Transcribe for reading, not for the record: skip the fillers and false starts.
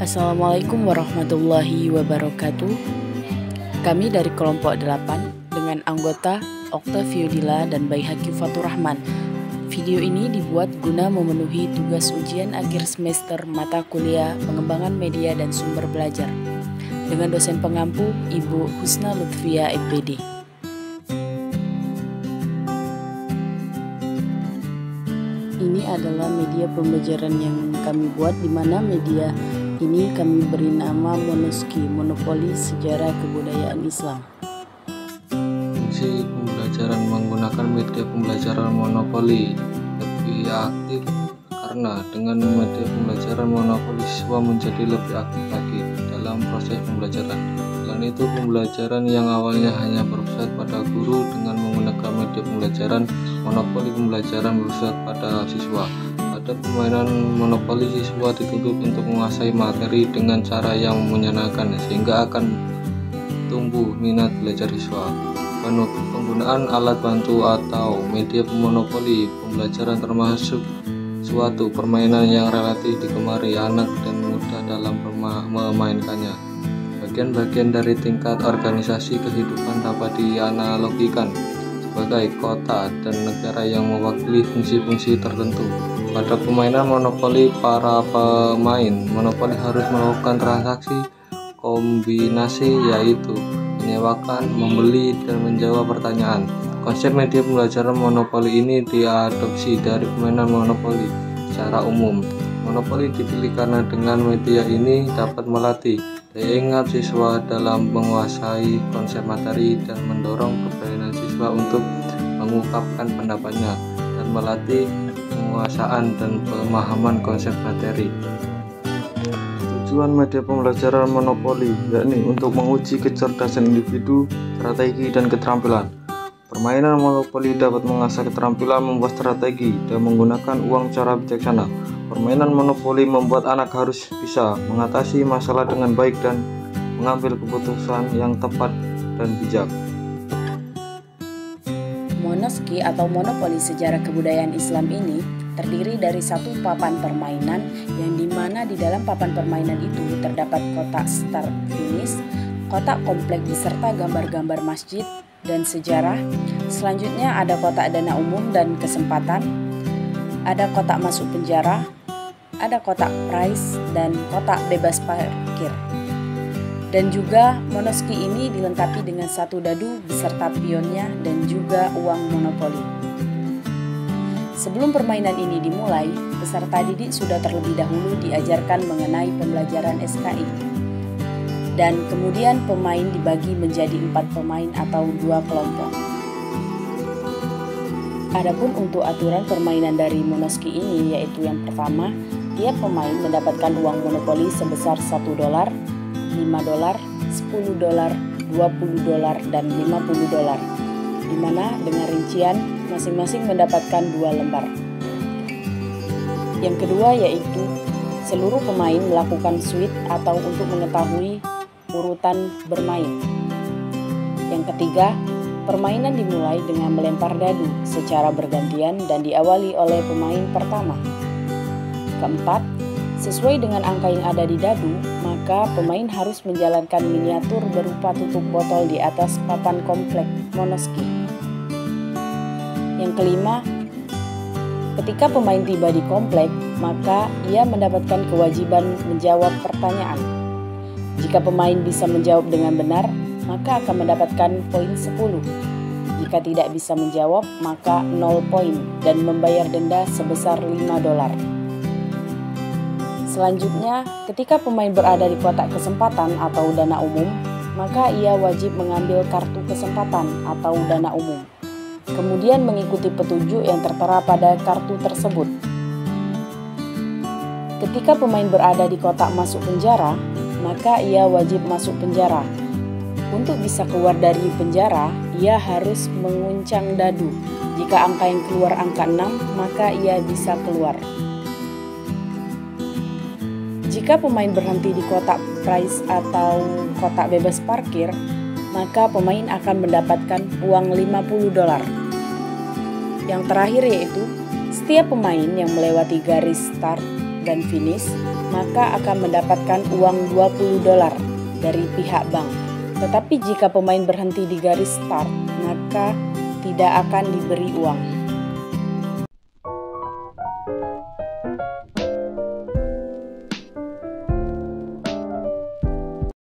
Assalamualaikum warahmatullahi wabarakatuh. Kami dari kelompok 8 dengan anggota Octavio Dila dan Baihaqi Fatur Rahman. Video ini dibuat guna memenuhi tugas ujian akhir semester mata kuliah pengembangan media dan sumber belajar dengan dosen pengampu Ibu Husna Lutfia MPD. Ini adalah media pembelajaran yang kami buat, di mana media ini kami beri nama Monoski, Monopoli Sejarah Kebudayaan Islam. Fungsi pembelajaran menggunakan media pembelajaran monopoli lebih aktif karena dengan media pembelajaran monopoli siswa menjadi lebih aktif lagi dalam proses pembelajaran. Selain itu, pembelajaran yang awalnya hanya berpusat pada guru dengan menggunakan media pembelajaran monopoli, pembelajaran berpusat pada siswa. Pada permainan monopoli, siswa dituntut untuk menguasai materi dengan cara yang menyenangkan sehingga akan tumbuh minat belajar siswa. Penggunaan alat bantu atau media monopoli pembelajaran termasuk suatu permainan yang relatif digemari anak dan mudah dalam memainkannya. Bagian-bagian dari tingkat organisasi kehidupan dapat dianalogikan sebagai kota dan negara yang mewakili fungsi-fungsi tertentu. Pada permainan monopoli, para pemain monopoli harus melakukan transaksi kombinasi, yaitu menyewakan, membeli, dan menjawab pertanyaan. Konsep media pembelajaran monopoli ini diadopsi dari permainan monopoli secara umum. Monopoli dipilih karena dengan media ini dapat melatih daya ingat siswa dalam menguasai konsep materi dan mendorong keberanian siswa untuk mengungkapkan pendapatnya dan melatih penguasaan dan pemahaman konsep materi. Tujuan media pembelajaran monopoli yakni untuk menguji kecerdasan individu, strategi, dan keterampilan. Permainan monopoli dapat mengasah keterampilan membuat strategi dan menggunakan uang secara bijaksana. Permainan monopoli membuat anak harus bisa mengatasi masalah dengan baik dan mengambil keputusan yang tepat dan bijak. Monoski atau Monopoli Sejarah Kebudayaan Islam ini terdiri dari satu papan permainan yang dimana di dalam papan permainan itu terdapat kotak start finish, kotak komplek beserta gambar-gambar masjid dan sejarah. Selanjutnya ada kotak dana umum dan kesempatan, ada kotak masuk penjara, ada kotak prize dan kotak bebas parkir. Dan juga Monoski ini dilengkapi dengan satu dadu beserta pionnya dan juga uang monopoli. Sebelum permainan ini dimulai, peserta didik sudah terlebih dahulu diajarkan mengenai pembelajaran SKI. Dan kemudian pemain dibagi menjadi 4 pemain atau 2 kelompok. Adapun untuk aturan permainan dari Monoski ini, yaitu yang pertama, tiap pemain mendapatkan uang monopoli sebesar $1, $5, $10, $20, dan $50, di mana dengan rincian masing-masing mendapatkan 2 lembar. Yang kedua yaitu seluruh pemain melakukan switch atau untuk mengetahui urutan bermain. Yang ketiga, permainan dimulai dengan melempar dadu secara bergantian dan diawali oleh pemain pertama. Keempat, sesuai dengan angka yang ada di dadu, maka pemain harus menjalankan miniatur berupa tutup botol di atas papan komplek Monoski. Yang kelima, ketika pemain tiba di komplek, maka ia mendapatkan kewajiban menjawab pertanyaan. Jika pemain bisa menjawab dengan benar, maka akan mendapatkan poin 10. Jika tidak bisa menjawab, maka 0 poin dan membayar denda sebesar $5. Selanjutnya, ketika pemain berada di kotak kesempatan atau dana umum, maka ia wajib mengambil kartu kesempatan atau dana umum, kemudian mengikuti petunjuk yang tertera pada kartu tersebut. Ketika pemain berada di kotak masuk penjara, maka ia wajib masuk penjara. Untuk bisa keluar dari penjara, ia harus menguncang dadu. Jika angka yang keluar angka 6, maka ia bisa keluar. Jika pemain berhenti di kotak prize atau kotak bebas parkir, maka pemain akan mendapatkan uang $50. Yang terakhir yaitu, setiap pemain yang melewati garis start dan finish, maka akan mendapatkan uang $20 dari pihak bank. Tetapi jika pemain berhenti di garis start, maka tidak akan diberi uang.